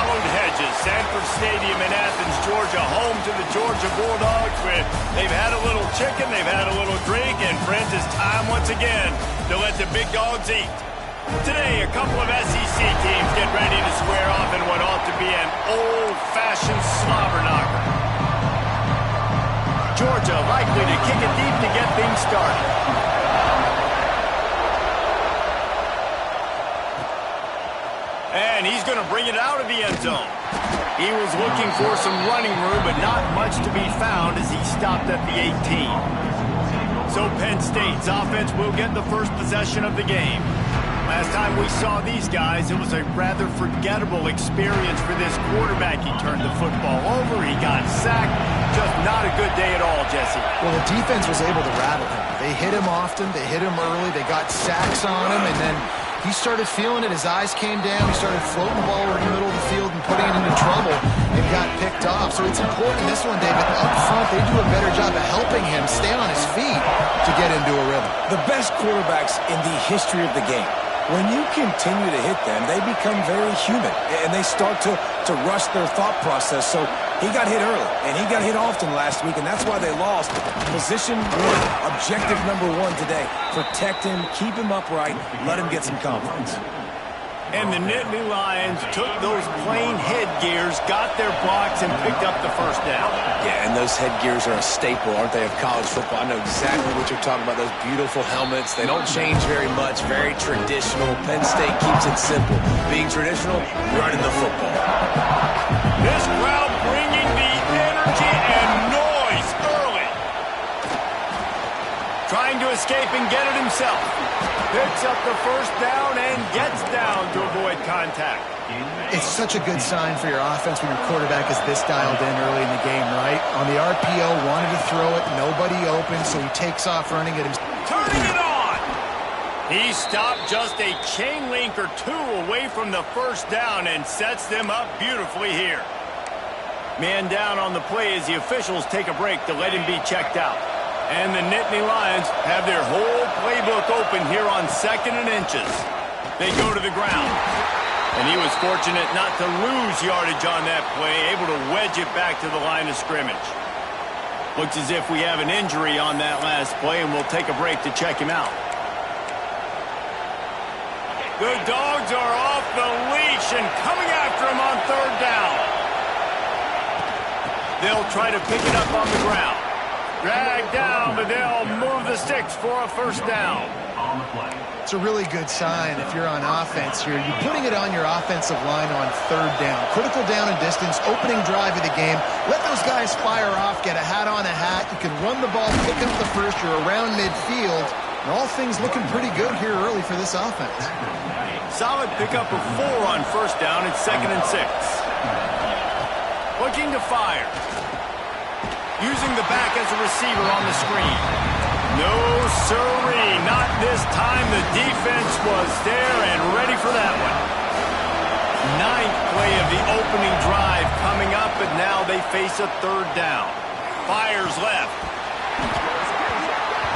hallowed hedges, Sanford Stadium in Athens, Georgia, home to the Georgia Bulldogs. Where they've had a little chicken, they've had a little drink, and friends, it's time once again to let the big dogs eat. Today, a couple of SEC teams get ready to square off in what ought to be an old-fashioned slobber knocker. Georgia likely to kick it deep to get things started. And he's going to bring it out of the end zone. He was looking for some running room, but not much to be found as he stopped at the 18. So Penn State's offense will get the first possession of the game. Last time we saw these guys, it was a rather forgettable experience for this quarterback. He turned the football over, he got sacked. Just not a good day at all, Jesse. Well, the defense was able to rattle him. They hit him often, they hit him early, they got sacks on him, and then he started feeling it. His eyes came down. He started floating the ball over the middle of the field and putting it into trouble and got picked off. So it's important in this one, David. Up front, they do a better job of helping him stay on his feet to get into a rhythm. The best quarterbacks in the history of the game, when you continue to hit them, they become very human, and they start to rush their thought process. So he got hit early, and he got hit often last week, and that's why they lost. Position one, objective number one today. Protect him, keep him upright, let him get some confidence. And the Nittany Lions took those plain headgears, got their blocks, and picked up the first down. Yeah, and those headgears are a staple, aren't they, of college football? I know exactly what you're talking about, those beautiful helmets. They don't change very much, very traditional. Penn State keeps it simple. Being traditional, running the football. This crowd bringing the energy and noise early. Trying to escape and get it himself. Picks up the first down and gets down to avoid contact. It's such a good sign for your offense when your quarterback is this dialed in early in the game, right? On the RPO, wanted to throw it, nobody open, so he takes off running it himself. Turning it on! He stopped just a chain link or two away from the first down and sets them up beautifully here. Man down on the play as the officials take a break to let him be checked out. And the Nittany Lions have their whole playbook open here on 2nd and inches. They go to the ground. And he was fortunate not to lose yardage on that play, able to wedge it back to the line of scrimmage. Looks as if we have an injury on that last play, and we'll take a break to check him out. The Dogs are off the leash and coming after him on 3rd down. They'll try to pick it up on the ground. Dragged down, but they'll move the sticks for a first down. It's a really good sign if you're on offense here. You're putting it on your offensive line on 3rd down. Critical down and distance, opening drive of the game. Let those guys fire off, get a hat on a hat. You can run the ball, pick up the first. You're around midfield. And all things looking pretty good here early for this offense. Solid pickup of 4 on first down. It's 2nd and 6. Looking to fire. Using the back as a receiver on the screen. No, sirree, not this time. The defense was there and ready for that one. 9th play of the opening drive coming up, but now they face a 3rd down. Fires left.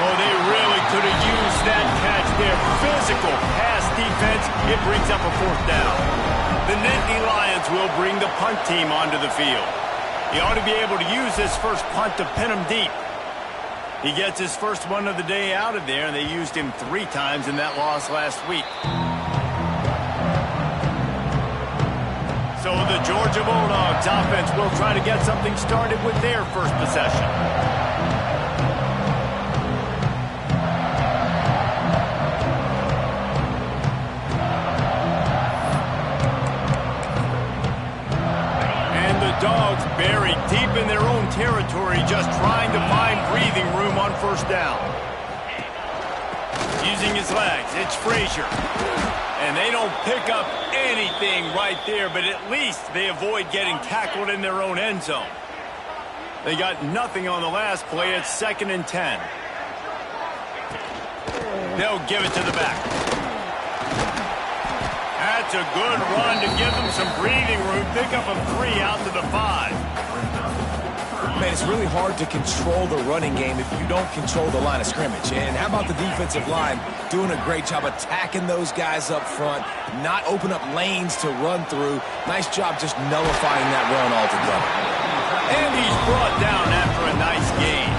Oh, they really could have used that catch there. Physical pass defense. It brings up a 4th down. The Nittany Lions will bring the punt team onto the field. He ought to be able to use this first punt to pin him deep. He gets his first one of the day out of there, and they used him 3 times in that loss last week. So the Georgia Bulldogs offense will try to get something started with their first possession. Dogs buried deep in their own territory, just trying to find breathing room on first down. Using his legs, it's Frazier. And they don't pick up anything right there, but at least they avoid getting tackled in their own end zone. They got nothing on the last play. It's 2nd and 10. They'll give it to the back. That's a good run to give them some breathing room. Pick up a 3 out to the 5. Man, it's really hard to control the running game if you don't control the line of scrimmage. And how about the defensive line doing a great job attacking those guys up front, not open up lanes to run through. Nice job just nullifying that run altogether. And he's brought down after a nice gain.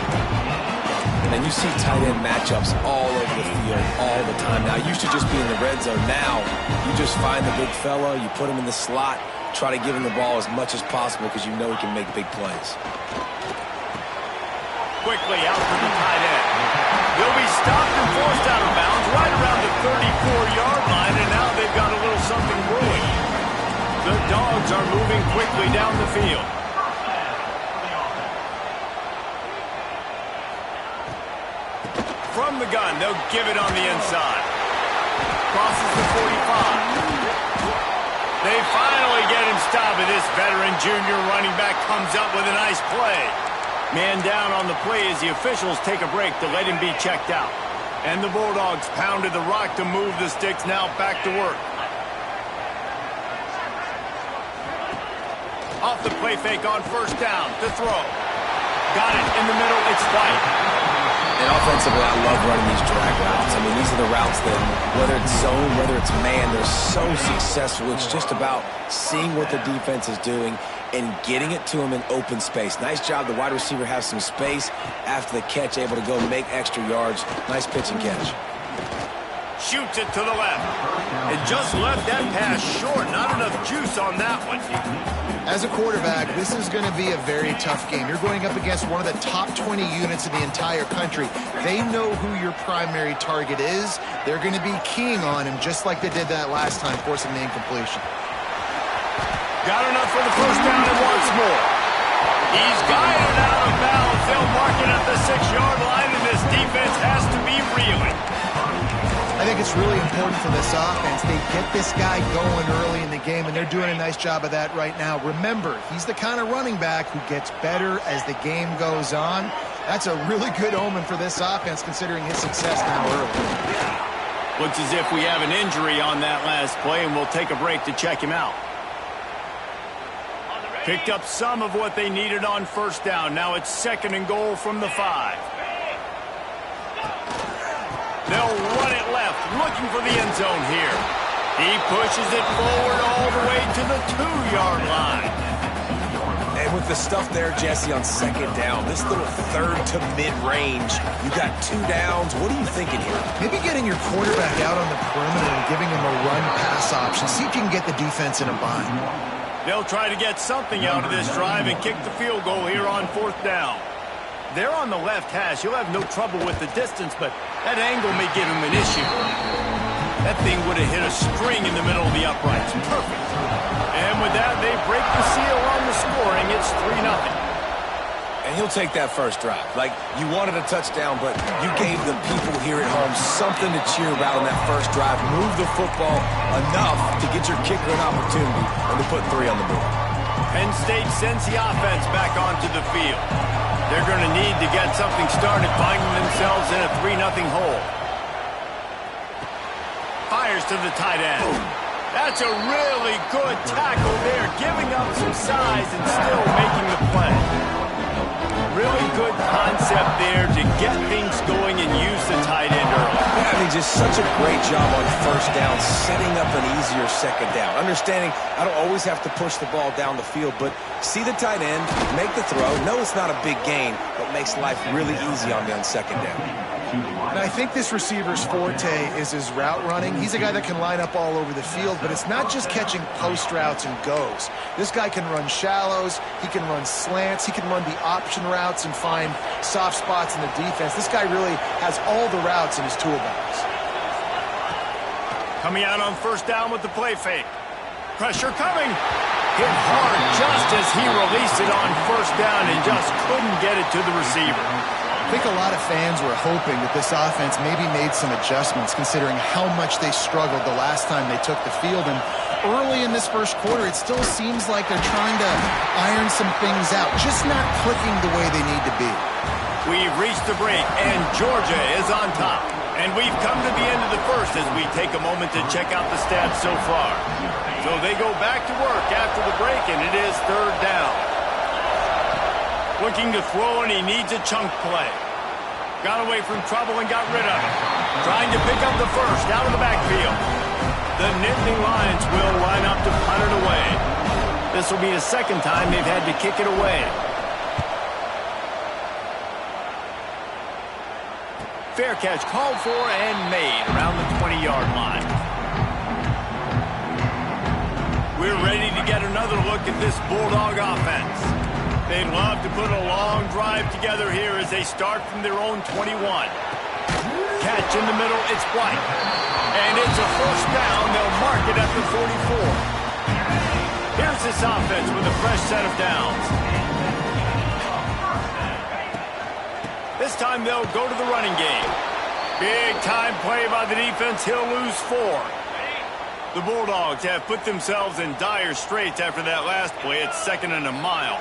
And you see tight end matchups all over the field all the time. Now, it used to just be in the red zone. Now, you just find the big fella, you put him in the slot, try to give him the ball as much as possible because you know he can make big plays. Quickly out to the tight end. They'll be stopped and forced out of bounds right around the 34-yard line, and now they've got a little something brewing. The Dogs are moving quickly down the field. From the gun, they'll give it on the inside. Crosses the 45. They finally get him stopped, and this veteran junior running back comes up with a nice play. Man down on the play as the officials take a break to let him be checked out. And the Bulldogs pounded the rock to move the sticks, now back to work. Off the play fake on first down to throw. Got it in the middle, it's White. And offensively, I love running these drag routes. I mean, these are the routes that, whether it's zone, whether it's man, they're so successful. It's just about seeing what the defense is doing and getting it to them in open space. Nice job. The wide receiver has some space after the catch, able to go make extra yards. Nice pitch and catch. Shoots it to the left. It just left that pass short. Not enough juice on that one. As a quarterback, this is going to be a very tough game. You're going up against one of the top 20 units in the entire country. They know who your primary target is. They're going to be keying on him just like they did that last time, forcing the incompletion. Got enough for the first down and once more. He's guided out of bounds. They'll mark it at the 6-yard line, and this defense has to be reeling. I think it's really important for this offense. They get this guy going early in the game, and they're doing a nice job of that right now. Remember, he's the kind of running back who gets better as the game goes on. That's a really good omen for this offense, considering his success now early. Looks as if we have an injury on that last play, and we'll take a break to check him out. Picked up some of what they needed on first down. Now it's 2nd and goal from the 5. They'll run it left, looking for the end zone here. He pushes it forward all the way to the 2-yard line. And with the stuff there, Jesse, on 2nd down, this little 3rd to mid-range, you got 2 downs. What are you thinking here? Maybe getting your quarterback out on the perimeter and giving him a run-pass option. See if you can get the defense in a bind. They'll try to get something out of this drive and kick the field goal here on 4th down. They're on the left hash. You'll have no trouble with the distance, but that angle may give him an issue. That thing would have hit a string in the middle of the uprights. Perfect. And with that, they break the seal on the scoring. It's 3-0. And he'll take that first drive. Like, you wanted a touchdown, but you gave the people here at home something to cheer about on that first drive. Move the football enough to get your kicker an opportunity and to put 3 on the board. Penn State sends the offense back onto the field. They're going to need to get something started, finding themselves in a 3-0 hole. Fires to the tight end. That's a really good tackle there, giving up some size and still making the play. Really good concept there to get things going and use the tight end early. Yeah, I mean, just such a great job on first down, setting up an easier 2nd down. Understanding I don't always have to push the ball down the field, but see the tight end, make the throw. No, it's not a big gain, but makes life really easy on me on 2nd down. And I think this receiver's forte is his route running. He's a guy that can line up all over the field, but it's not just catching post routes and goes. This guy can run shallows, he can run slants, he can run the option routes and find soft spots in the defense. This guy really has all the routes in his toolbox. Coming out on first down with the play fake. Pressure coming. Hit hard just as he released it on first down and just couldn't get it to the receiver. I think a lot of fans were hoping that this offense maybe made some adjustments considering how much they struggled the last time they took the field. And early in this first quarter, it still seems like they're trying to iron some things out, just not clicking the way they need to be. We've reached the break, and Georgia is on top. And we've come to the end of the first as we take a moment to check out the stats so far. So they go back to work after the break, and it is 3rd down. Looking to throw, and he needs a chunk play. Got away from trouble and got rid of it. Trying to pick up the first out of the backfield. The Nittany Lions will line up to punt it away. This will be the second time they've had to kick it away. Fair catch called for and made around the 20-yard line. We're ready to get another look at this Bulldog offense. They'd love to put a long drive together here as they start from their own 21. Catch in the middle, it's White. And it's a first down. They'll mark it at the 44. Here's this offense with a fresh set of downs. This time they'll go to the running game. Big time play by the defense. He'll lose 4. The Bulldogs have put themselves in dire straits after that last play. It's 2nd and a mile.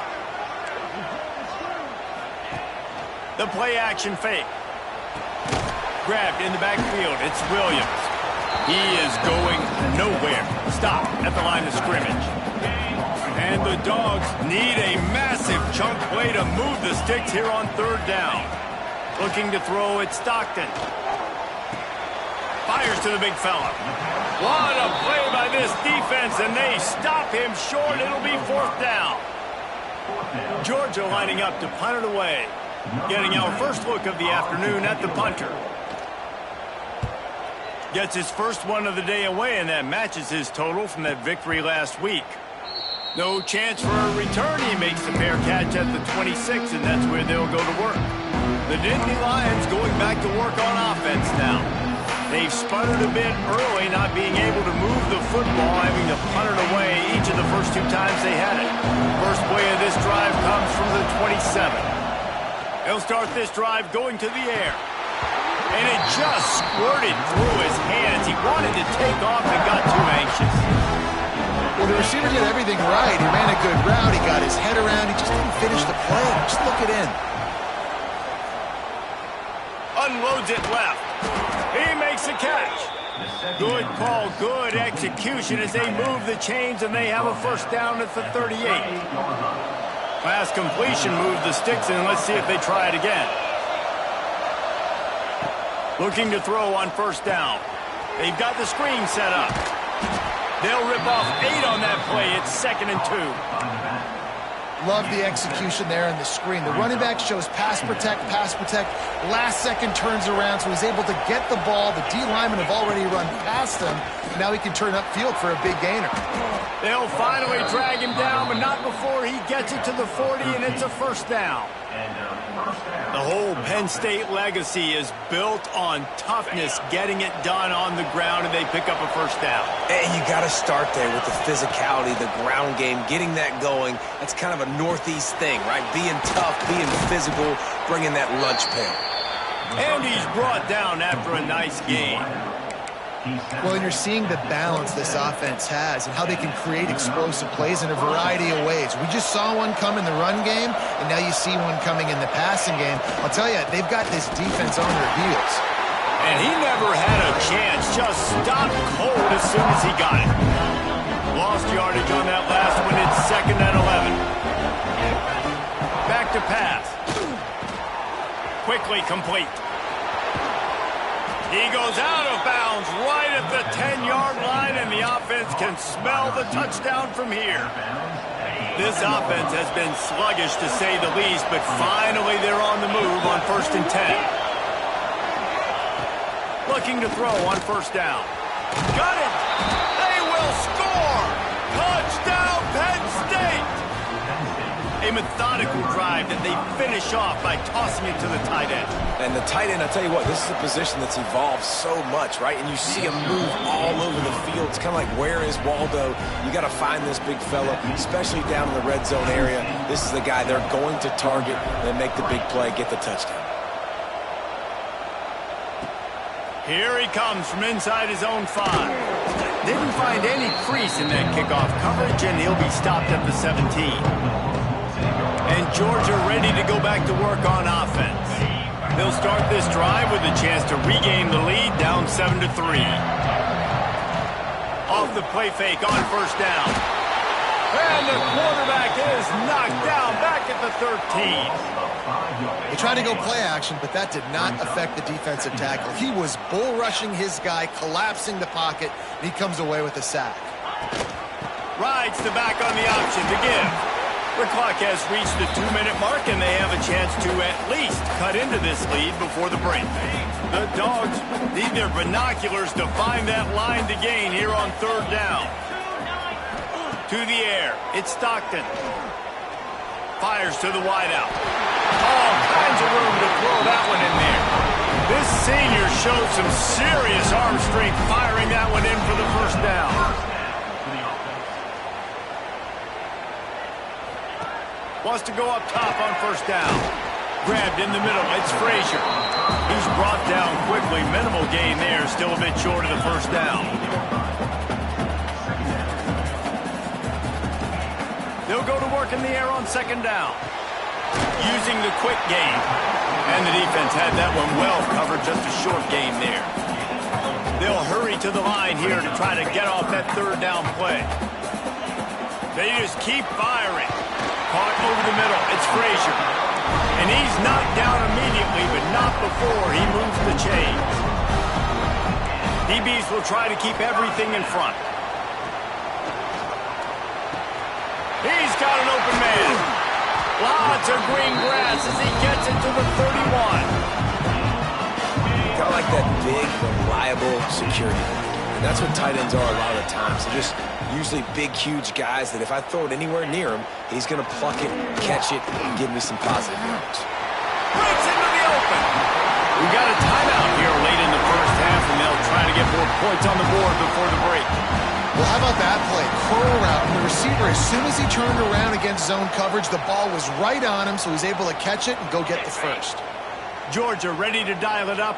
The play action fake. Grabbed in the backfield. It's Williams. He is going nowhere. Stop at the line of scrimmage. And the Dogs need a massive chunk play to move the sticks here on 3rd down. Looking to throw, it's Stockton. Fires to the big fella. What a play by this defense, and they stop him short. It'll be 4th down. Georgia lining up to punt it away. Getting our first look of the afternoon at the punter. Gets his first one of the day away, and that matches his total from that victory last week. No chance for a return. He makes the fair catch at the 26, and that's where they'll go to work. The Nittany Lions going back to work on offense now. They've sputtered a bit early, not being able to move the football, having to punt it away each of the first 2 times they had it. First play of this drive comes from the 27. He'll start this drive going to the air. And it just squirted through his hands. He wanted to take off and got too anxious. Well, the receiver did everything right. He ran a good route. He got his head around. He just didn't finish the play. Just look it in. Unloads it left. He makes a catch. Good call, good execution as they move the chains, and they have a first down at the 38. Last completion moved the sticks in. Let's see if they try it again. Looking to throw on first down. They've got the screen set up. They'll rip off 8 on that play. It's 2nd and 2. Love the execution there in the screen. The running back shows pass protect. Last second turns around, so he's able to get the ball. The D linemen have already run past him. Now he can turn upfield for a big gainer. They'll finally drag him down, but not before he gets it to the 40, and it's a first down. The whole Penn State legacy is built on toughness, getting it done on the ground, and they pick up a first down. And you got to start there with the physicality, the ground game, getting that going. That's kind of a Northeast thing, right? Being tough, being physical, bringing that lunch pail. And he's brought down after a nice game. Well, and you're seeing the balance this offense has and how they can create explosive plays in a variety of ways. We just saw one come in the run game, and now you see one coming in the passing game. I'll tell you, they've got this defense on their heels. And he never had a chance, just stopped cold as soon as he got it. Lost yardage on that last one. It's 2nd and 11. Back to pass. Quickly complete. He goes out of bounds right at the 10-yard line, and the offense can smell the touchdown from here. This offense has been sluggish, to say the least, but finally they're on the move on 1st and 10. Looking to throw on first down. Got it! They will score! Touchdown, Penn State! A methodical drive that they finish off by tossing it to the tight end. And the tight end, I'll tell you what, this is a position that's evolved so much, right? And you see him move all over the field. It's kind of like, where is Waldo? You got to find this big fella, especially down in the red zone area. This is the guy they're going to target and make the big play, get the touchdown. Here he comes from inside his own 5. Didn't find any crease in that kickoff coverage, and he'll be stopped at the 17. And Georgia ready to go back to work on offense. They'll start this drive with a chance to regain the lead, down 7-3. Off the play fake on first down. And the quarterback is knocked down back at the 13. They tried to go play action, but that did not affect the defensive tackle. He was bull rushing his guy, collapsing the pocket, and he comes away with a sack. Rides the back on the option to give. The clock has reached the 2-minute mark, and they have a chance to at least cut into this lead before the break. The Dogs need their binoculars to find that line to gain here on 3rd down. To the air, it's Stockton. Fires to the wideout. All kinds of room to throw that one in there. This senior showed some serious arm strength firing that one in for the 1st down. Wants to go up top on 1st down. Grabbed in the middle. It's Frazier. He's brought down quickly. Minimal gain there. Still a bit short of the 1st down. They'll go to work in the air on 2nd down. Using the quick game. And the defense had that one well covered. Just a short gain there. They'll hurry to the line here to try to get off that 3rd down play. They just keep firing. Caught over the middle. It's Frazier. And he's knocked down immediately, but not before he moves the chains. DBs will try to keep everything in front. He's got an open man. Lots of green grass as he gets it to the 31. Got like that big, reliable security. And that's what tight ends are a lot of the times. They're just usually big, huge guys that if I throw it anywhere near him, he's going to pluck it, catch it, and give me some positive yards. Breaks into the open. We got a timeout here late in the 1st half, and they'll try to get more points on the board before the break. Well, how about that play? Curl route. And the receiver, as soon as he turned around against zone coverage, the ball was right on him, so he's able to catch it and go get the 1st. Georgia ready to dial it up.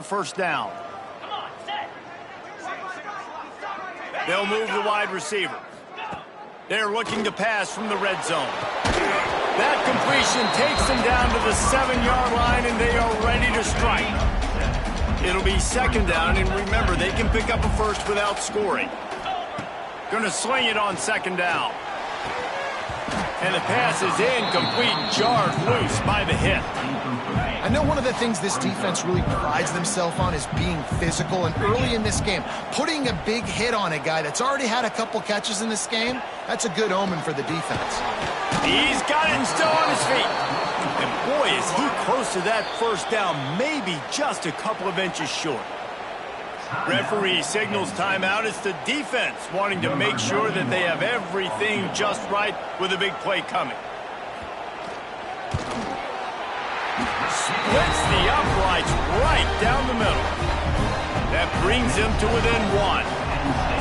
First down. They'll move the wide receiver. They're looking to pass from the red zone. That completion takes them down to the 7-yard line, and they are ready to strike. It'll be second down, and remember, they can pick up a first without scoring. Gonna sling it on second down. And the pass is incomplete, jarred loose by the hit. I know one of the things this defense really prides themselves on is being physical, and early in this game, putting a big hit on a guy that's already had a couple catches in this game, that's a good omen for the defense. He's got it and still on his feet. And boy, is he close to that first down, maybe just a couple of inches short. Referee signals timeout. It's the defense wanting to make sure that they have everything just right with a big play coming. Splits the uprights right down the middle. That brings them to within one.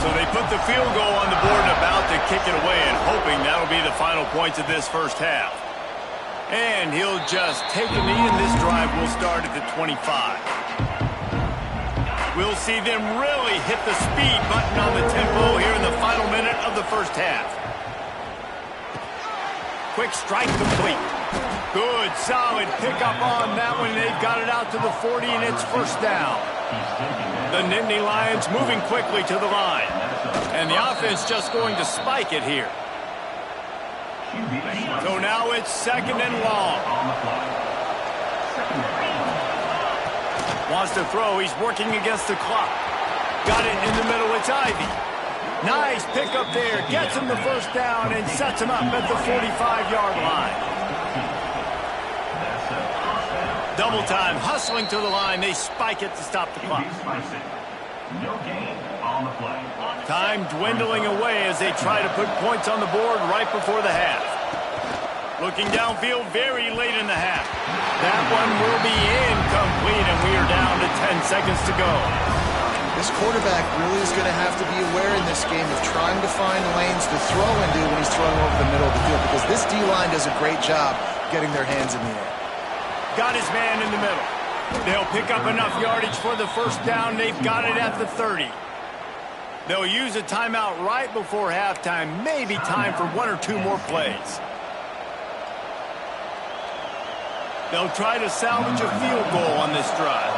So they put the field goal on the board and about to kick it away, and hoping that'll be the final points of this first half. And he'll just take a knee, and this drive will start at the 25. We'll see them really hit the speed button on the tempo here in the final minute of the first half. Quick strike complete. Good, solid pickup on that one. They've got it out to the 40, and it's first down. The Nittany Lions moving quickly to the line. And the offense just going to spike it here. So now it's second and long. Wants to throw. He's working against the clock. Got it in the middle. It's Ivy. Nice pickup there. Gets him the first down and sets him up at the 45-yard line. Double time. Hustling to the line. They spike it to stop the clock. Time dwindling away as they try to put points on the board right before the half. Looking downfield very late in the half. That one will be incomplete, and we are down to 10 seconds to go. This quarterback really is going to have to be aware in this game of trying to find lanes to throw into when he's throwing over the middle of the field, because this D-line does a great job getting their hands in the air. Got his man in the middle. They'll pick up enough yardage for the first down. They've got it at the 30. They'll use a timeout right before halftime. Maybe time for one or two more plays. They'll try to salvage a field goal on this drive.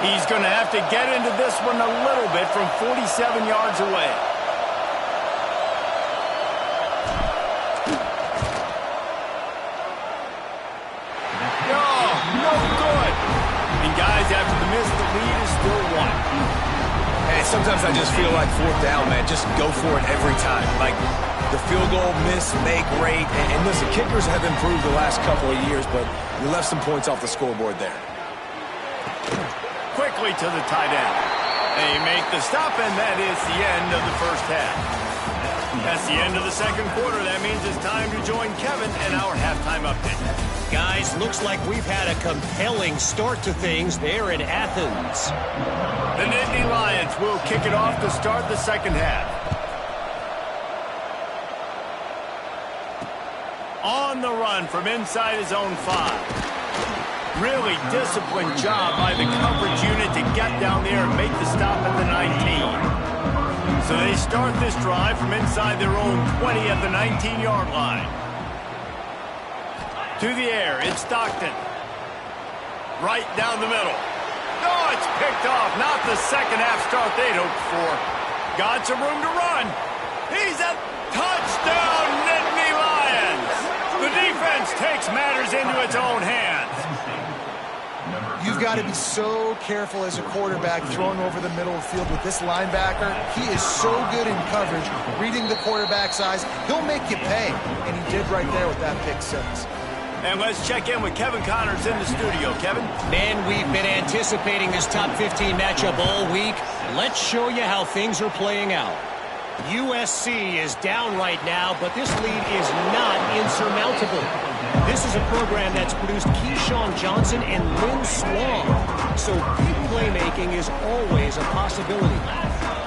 He's going to have to get into this one a little bit from 47 yards away. Oh, no good. And guys, after the miss, the lead is still one. Hey, sometimes I just feel like fourth down, man. Just go for it every time. Like, the field goal miss, make great. And listen, kickers have improved the last couple of years, but you left some points off the scoreboard there. Quickly to the tight end. They make the stop, and that is the end of the first half. That's the end of the second quarter. That means it's time to join Kevin and our halftime update. Guys, looks like we've had a compelling start to things there in Athens. The Nittany Lions will kick it off to start the second half. On the run from inside his own 5. Really disciplined job by the coverage unit to get down there and make the stop at the 19. So they start this drive from inside their own 20 at the 19-yard line. To the air, it's Stockton. Right down the middle. Oh, it's picked off. Not the second half start they'd hoped for. Got some room to run. He's a touchdown, Nittany Lions. The defense takes matters into its own hands. You've got to be so careful as a quarterback throwing over the middle of the field with this linebacker. He is so good in coverage, reading the quarterback's eyes. He'll make you pay, and he did right there with that pick six. And let's check in with Kevin Connors in the studio. Kevin? Man, we've been anticipating this top 15 matchup all week. Let's show you how things are playing out. USC is down right now, but this lead is not insurmountable. This is a program that's produced Keyshawn Johnson and Lynn Swan, so big playmaking is always a possibility.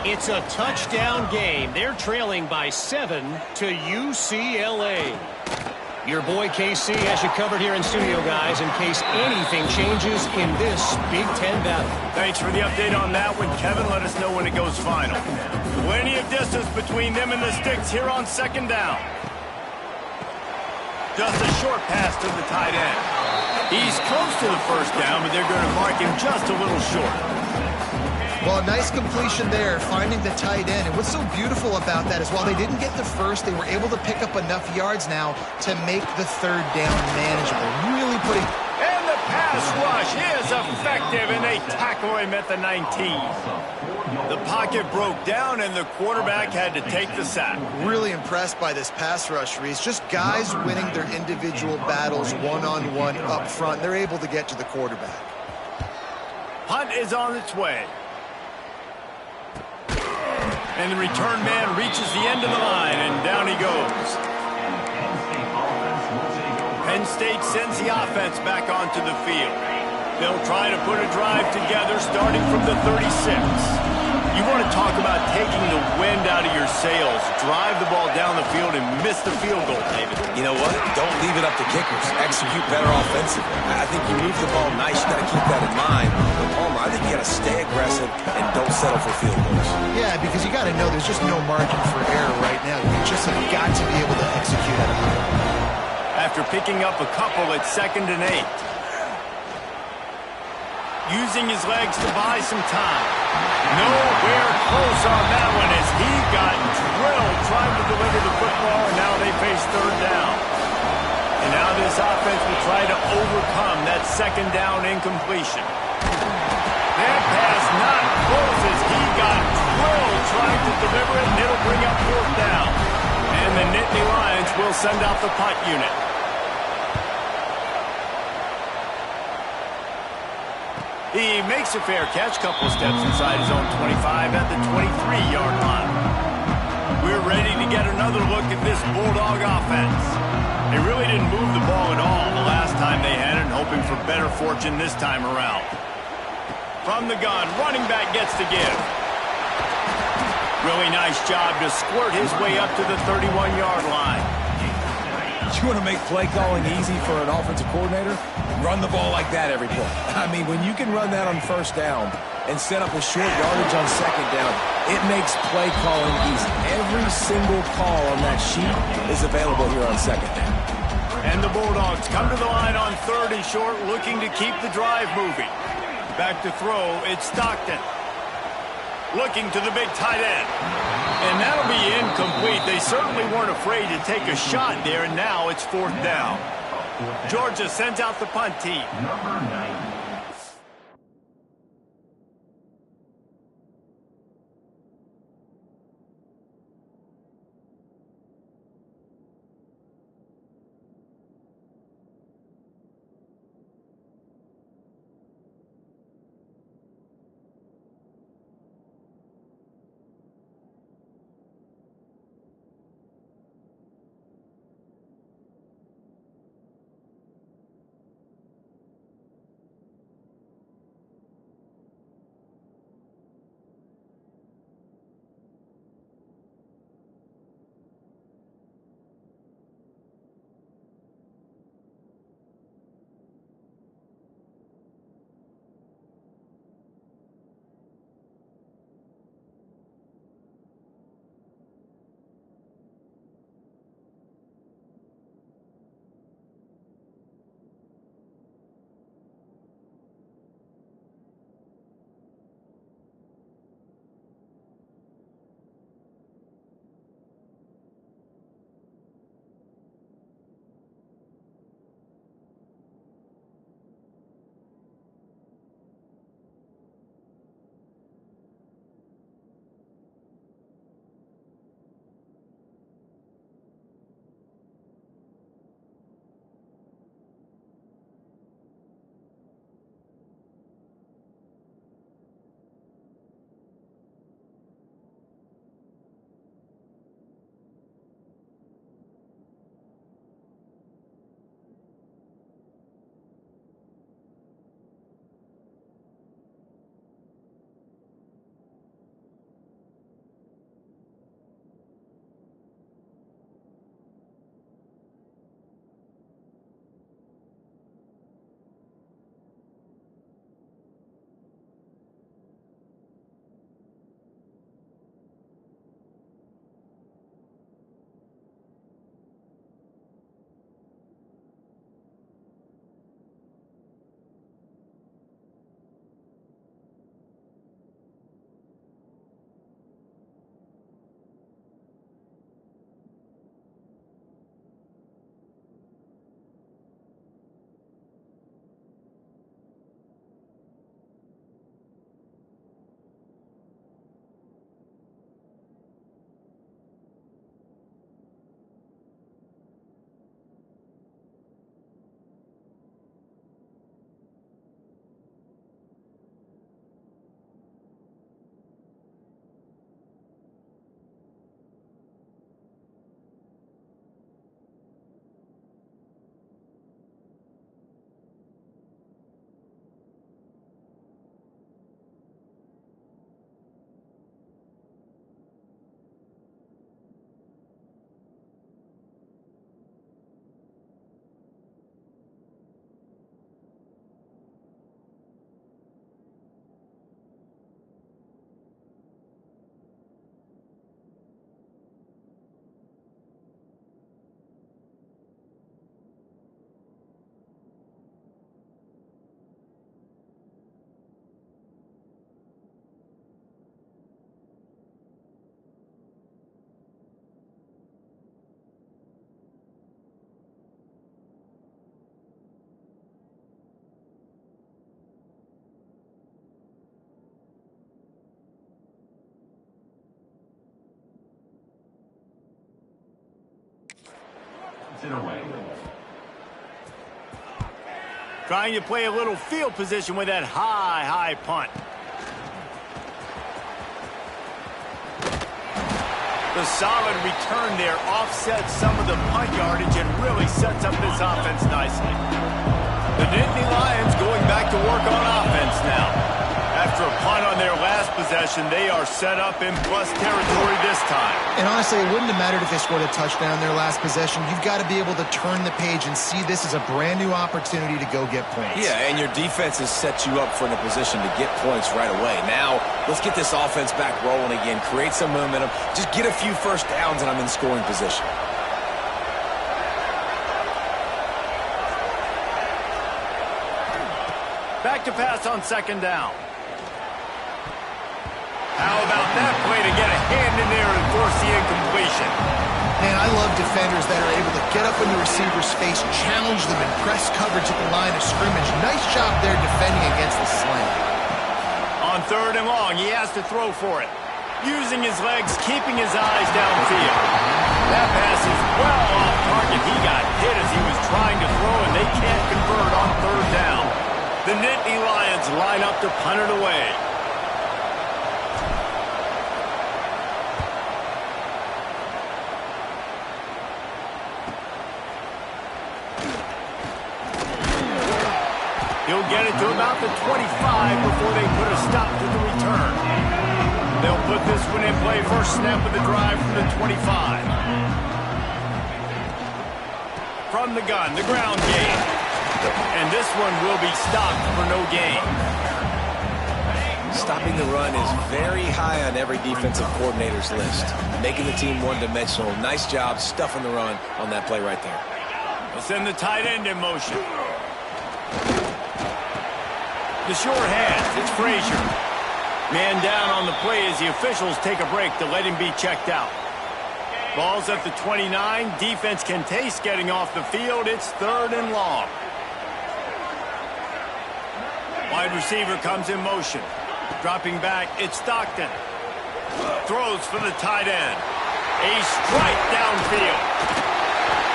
It's a touchdown game. They're trailing by 7 to UCLA. Your boy KC has you covered here in studio, guys, in case anything changes in this Big Ten battle. Thanks for the update on that one, Kevin. Let us know when it goes final. Plenty of distance between them and the sticks here on second down. Just a short pass to the tight end. He's close to the first down, but they're going to mark him just a little short. Well, a nice completion there, finding the tight end. And what's so beautiful about that is while they didn't get the first, they were able to pick up enough yards now to make the third down manageable. Really putting... And the pass rush is effective, and they tackle him at the 19. The pocket broke down, and the quarterback had to take the sack. Really impressed by this pass rush, Reese. Just guys winning their individual battles one-on-one up front. They're able to get to the quarterback. Punt is on its way. And the return man reaches the end of the line, and down he goes. Penn State sends the offense back onto the field. They'll try to put a drive together starting from the 36. You want to talk about taking the wind out of your sails. Drive the ball down the field and miss the field goal, David. You know what? Don't leave it up to kickers. Execute better offensively. I think you move the ball nice. You got to keep that in mind. But Palmer, I think you got to stay aggressive and don't settle for field goals. Yeah, because you got to know there's just no margin for error right now. You just have got to be able to execute at a high level. After picking up a couple at 2nd and 8. Using his legs to buy some time. Nowhere close on that one as he got drilled trying to deliver the football, and now they face third down. And now this offense will try to overcome that second down incompletion. That pass not close as he got drilled trying to deliver it, and it'll bring up fourth down. And the Nittany Lions will send out the punt unit. He makes a fair catch, couple of steps inside his own 25 at the 23-yard line. We're ready to get another look at this Bulldog offense. They really didn't move the ball at all the last time they had it, hoping for better fortune this time around. From the gun, running back gets to give. Really nice job to squirt his way up to the 31-yard line. You want to make play calling easy for an offensive coordinator? Run the ball like that every play. I mean, when you can run that on first down and set up a short yardage on second down, it makes play calling easy. Every single call on that sheet is available here on second down. And the Bulldogs come to the line on 3rd and short, looking to keep the drive moving. Back to throw, it's Stockton. Looking to the big tight end. And that'll be incomplete. They certainly weren't afraid to take a shot there, and now it's 4th down. Georgia sends out the punt team. Trying to play a little field position with that high punt. The solid return there offsets some of the punt yardage and really sets up this offense nicely. The Nittany Lions going back to work on offense now. After a punt on their last possession, they are set up in plus territory this time. And honestly, it wouldn't have mattered if they scored a touchdown their last possession. You've got to be able to turn the page and see this as a brand new opportunity to go get points. Yeah, and your defense has set you up for in a position to get points right away. Now, let's get this offense back rolling again, create some momentum, just get a few first downs, and I'm in scoring position. Back to pass on second down. How about that play to get a hand in there and force the incompletion? Man, I love defenders that are able to get up in the receiver's face, challenge them, and press coverage at the line of scrimmage. Nice job there defending against the slant. On third and long, he has to throw for it. Using his legs, keeping his eyes downfield. That pass is well off target. He got hit as he was trying to throw, and they can't convert on third down. The Nittany Lions line up to punt it away. He'll get it to about the 25 before they put a stop to the return. They'll put this one in play first snap of the drive from the 25. From the gun, the ground game. And this one will be stopped for no gain. Stopping the run is very high on every defensive coordinator's list. Making the team one-dimensional. Nice job stuffing the run on that play right there. We'll send the tight end in motion. The short hands, it's Frazier. Man down on the play as the officials take a break to let him be checked out. Ball's at the 29. Defense can taste getting off the field. It's third and long. Wide receiver comes in motion. Dropping back, it's Stockton. Throws for the tight end. A strike downfield.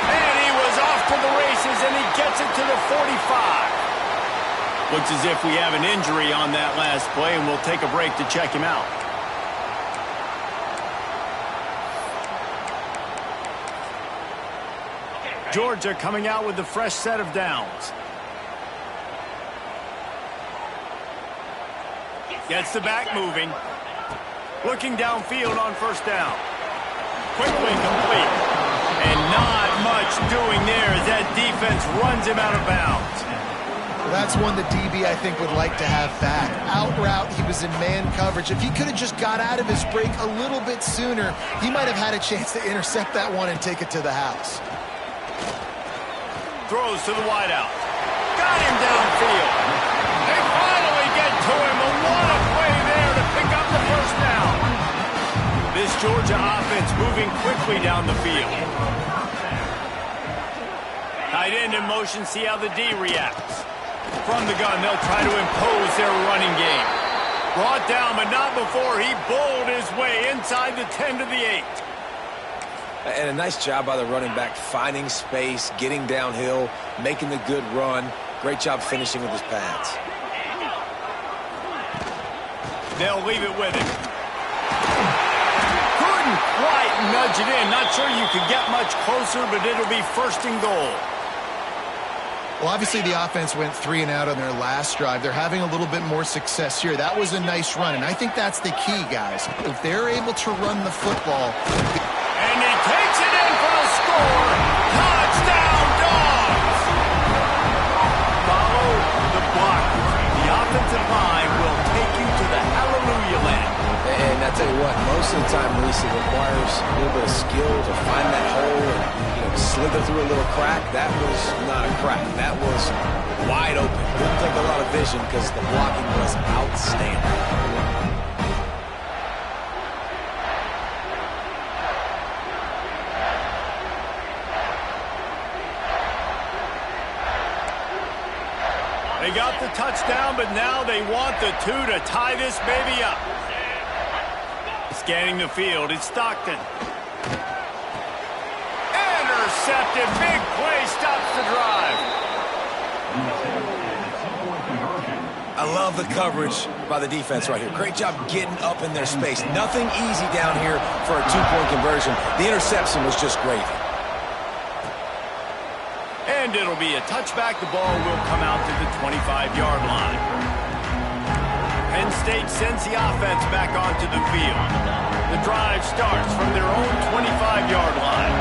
And he was off to the races, and he gets it to the 45. Looks as if we have an injury on that last play, and we'll take a break to check him out. Georgia coming out with a fresh set of downs. Gets the back moving. Looking downfield on first down. Quickly complete. And not much doing there as that defense runs him out of bounds. That's one the DB, I think, would like to have back. Out route, he was in man coverage. If he could have just got out of his break a little bit sooner, he might have had a chance to intercept that one and take it to the house. Throws to the wideout. Got him downfield. They finally get to him. A what a play there to pick up the first down. This Georgia offense moving quickly down the field. Tight end in motion, see how the D reacts. From the gun, they'll try to impose their running game. Brought down, but not before he bowled his way inside the 10 to the 8. And a nice job by the running back, finding space, getting downhill, making the good run. Great job finishing with his pads. They'll leave it with him. Couldn't quite nudge it in. Not sure you could get much closer, but it'll be first and goal. Well, obviously the offense went 3 and out on their last drive. They're having a little bit more success here. That was a nice run, and I think that's the key, guys. If they're able to run the football. And he takes it in for the score. Touchdown, Dogs! Follow the block. The offensive line will take you to the hallelujah land. And I tell you what, most of the time, Reese, it requires a little bit of skill to find that hole and slither through a little crack. That was not a crack. That was wide open. Didn't take a lot of vision because the blocking was outstanding. They got the touchdown, but now they want the 2 to tie this baby up. Scanning the field, it's Stockton. Intercepted intercepted. Big play stops the drive. I love the coverage by the defense right here. Great job getting up in their space. Nothing easy down here for a two-point conversion. The interception was just great. And it'll be a touchback. The ball will come out to the 25-yard line. Penn State sends the offense back onto the field. The drive starts from their own 25-yard line.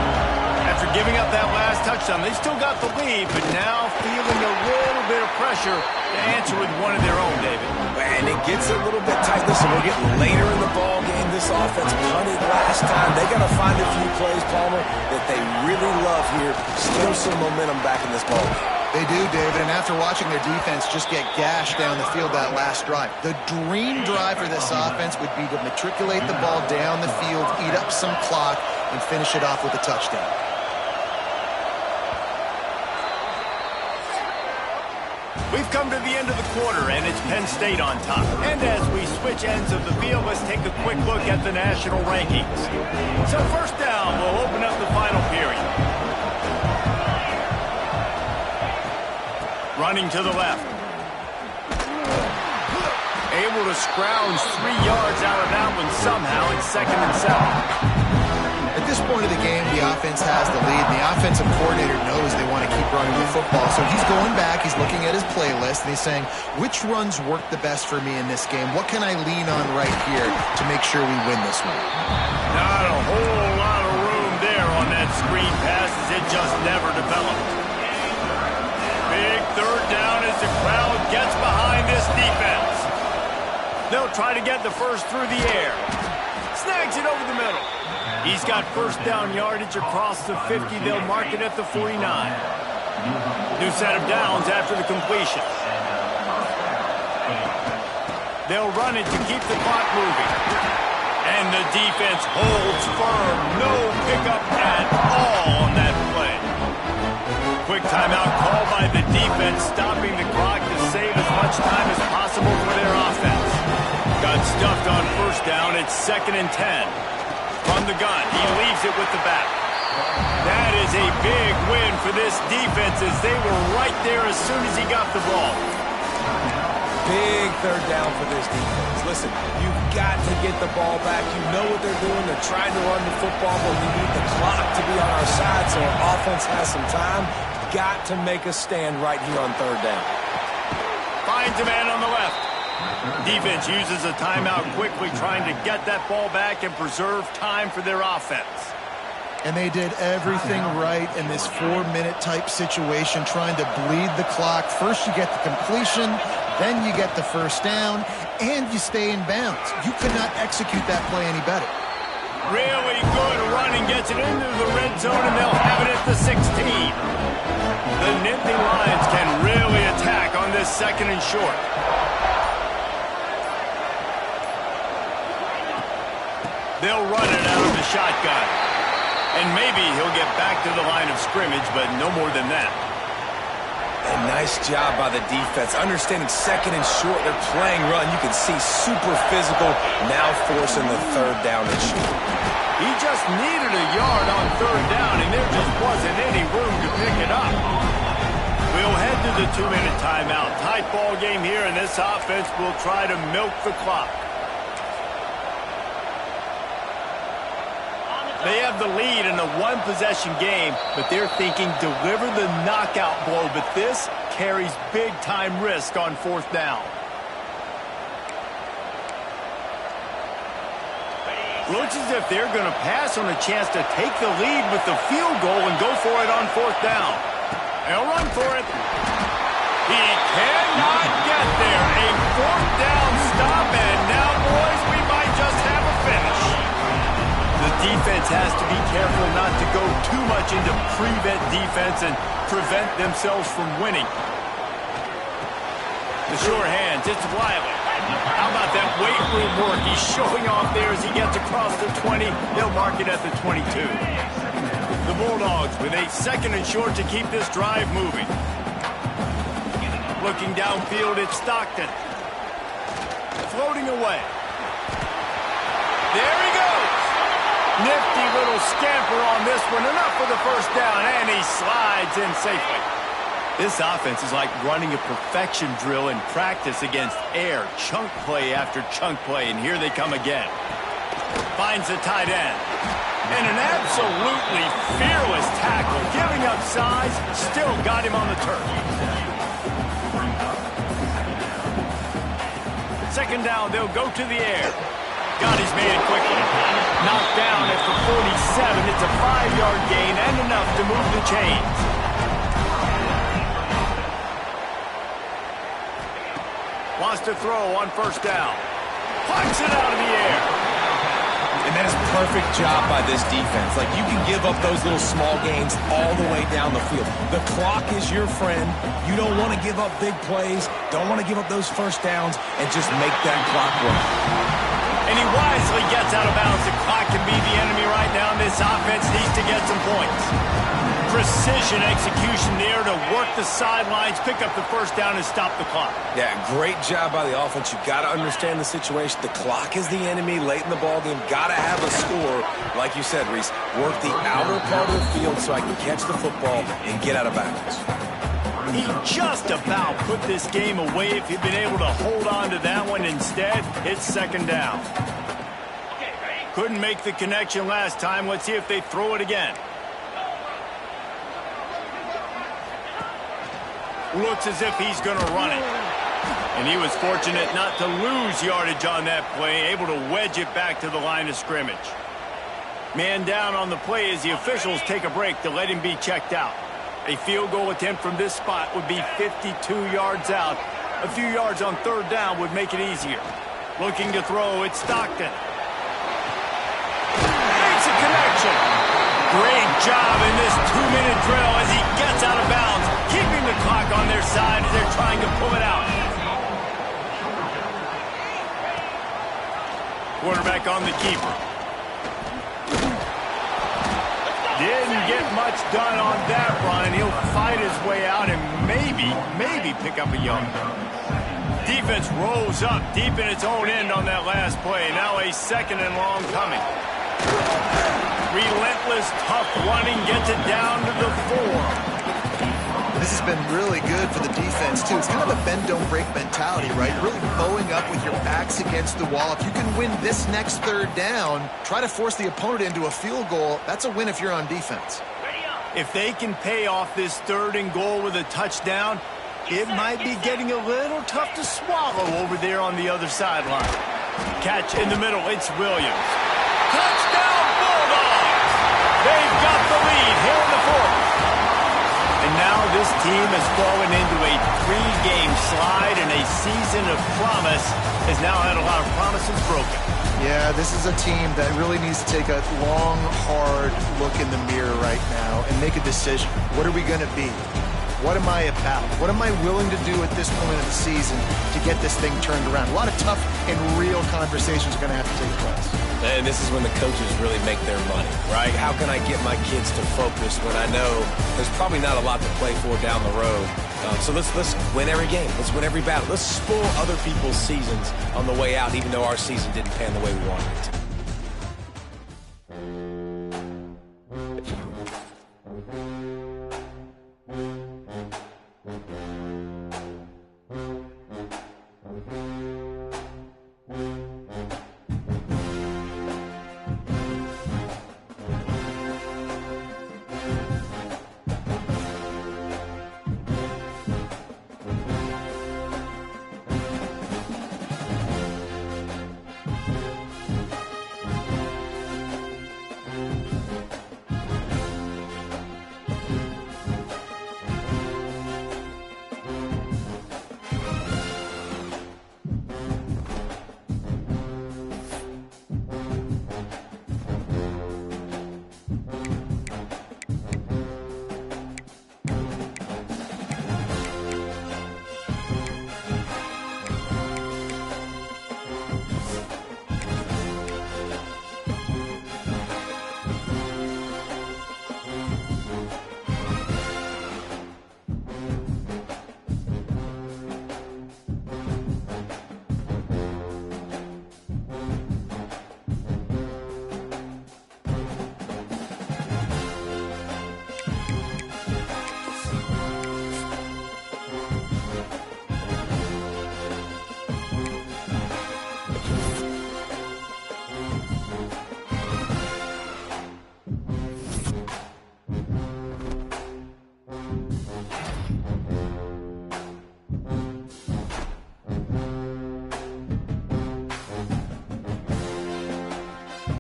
After giving up that last touchdown, they still got the lead, but now feeling a little bit of pressure to answer with one of their own, David. And it gets a little bit tight. Listen, we're getting later in the ball game. This offense punted last time. They got to find a few plays, Palmer, that they really love here. Still some momentum back in this ball game. They do, David, and after watching their defense just get gashed down the field that last drive, the dream drive for this offense would be to matriculate the ball down the field, eat up some clock, and finish it off with a touchdown. We've come to the end of the quarter, and it's Penn State on top. And as we switch ends of the field, let's take a quick look at the national rankings. So first down, we'll open up the final period. Running to the left. Able to scrounge 3 yards out of that one somehow. It's 2nd and 7. At this point of the game, the offense has the lead, and the offensive coordinator knows they want to keep running the football. So he's going back, he's looking at his playlist, and he's saying, which runs work the best for me in this game? What can I lean on right here to make sure we win this one? Not a whole lot of room there on that screen pass as it just never developed. Big third down as the crowd gets behind this defense. They'll try to get the first through the air. Snags it over the middle. He's got first down yardage across the 50. They'll mark it at the 49. New set of downs after the completion. They'll run it to keep the clock moving. And the defense holds firm. No pickup at all on that play. Quick timeout called by the defense, stopping the clock to save as much time as possible for their offense. Got stuffed on first down. It's 2nd and 10. From the gun, he leaves it with the back. That is a big win for this defense as they were right there as soon as he got the ball. Big third down for this defense. Listen, you've got to get the ball back. You know what they're doing. They're trying to run the football, but we need the clock to be on our side so our offense has some time. Got to make a stand right here on third down. Finds a man on the left. Defense uses a timeout quickly, trying to get that ball back and preserve time for their offense. And they did everything right in this 4-minute type situation, trying to bleed the clock. First you get the completion, then you get the first down, and you stay in bounds. You could not execute that play any better. Really good running, gets it into the red zone, and they'll have it at the 16. The Nittany Lions can really attack on this 2nd and short. They'll run it out of the shotgun. And maybe he'll get back to the line of scrimmage, but no more than that. A nice job by the defense. Understanding 2nd and short, they're playing run. You can see super physical, now forcing the third down and short. He just needed a yard on third down, and there just wasn't any room to pick it up. We'll head to the 2-minute timeout. Tight ball game here, and this offense will try to milk the clock. They have the lead in a one-possession game, but they're thinking deliver the knockout blow, but this carries big-time risk on 4th down. Looks as if they're going to pass on a chance to take the lead with the field goal and go for it on 4th down. They'll run for it. He cannot get there. A 4th down stop, and now, boys, we might just have a finish. The defense has to be careful not to go too much into prevent defense and prevent themselves from winning. The short hands, it's Wiley. How about that weight room work? He's showing off there as he gets across the 20. They'll mark it at the 22. The Bulldogs with a 2nd and short to keep this drive moving. Looking downfield, it's Stockton. Floating away. There he goes. Nifty little scamper on this one. Enough for the first down, and he slides in safely. This offense is like running a perfection drill in practice against air. Chunk play after chunk play, and here they come again. Finds the tight end. And an absolutely fearless tackle. Giving up size, still got him on the turf. Second down, they'll go to the air. Got his man quickly. Knocked down at the 47. It's a 5-yard gain and enough to move the chains. Wants to throw on first down. Punts it out of the air. And that is a perfect job by this defense. Like, you can give up those little small gains all the way down the field. The clock is your friend. You don't want to give up big plays. Don't want to give up those first downs and just make that clock run. And he wisely gets out of bounds. The clock can be the enemy right now. This offense needs to get some points. Precision execution there to work the sidelines, pick up the first down, and stop the clock. Yeah, great job by the offense. You've got to understand the situation. The clock is the enemy late in the ballgame. Got to have a score. Like you said, Reese, work the outer part of the field so I can catch the football and get out of bounds. He just about put this game away if he'd been able to hold on to that one. Instead, it's second down. Couldn't make the connection last time. Let's see if they throw it again. Looks as if he's going to run it. And he was fortunate not to lose yardage on that play, able to wedge it back to the line of scrimmage. Man down on the play as the officials take a break to let him be checked out. A field goal attempt from this spot would be 52 yards out. A few yards on third down would make it easier. Looking to throw, it's Stockton. Makes a connection. Great job in this 2-minute drill as he gets out of bounds, keeping the clock on their side as they're trying to pull it out. Quarterback on the keeper. Didn't get much done on that run. He'll fight his way out and maybe pick up a yard. Defense rolls up deep in its own end on that last play. Now a second and long coming. Relentless, tough running, gets it down to the 4. This has been really good for the defense, too. It's kind of a bend-don't-break mentality, right? Really bowing up with your backs against the wall. If you can win this next third down, try to force the opponent into a field goal. That's a win if you're on defense. If they can pay off this third and goal with a touchdown, it might be getting a little tough to swallow over there on the other sideline. Catch in the middle, it's Williams. Touchdown, Bulldogs! They've got the lead here in the 4th. And now this team has fallen into a 3-game slide, and a season of promise has now had a lot of promises broken. Yeah, this is a team that really needs to take a long, hard look in the mirror right now and make a decision. What are we going to be? What am I about? What am I willing to do at this point of the season to get this thing turned around? A lot of tough and real conversations are going to have to take place. And this is when the coaches really make their money, right? How can I get my kids to focus when I know there's probably not a lot to play for down the road? So let's win every game. Let's win every battle. Let's spoil other people's seasons on the way out, even though our season didn't pan the way we wanted it to.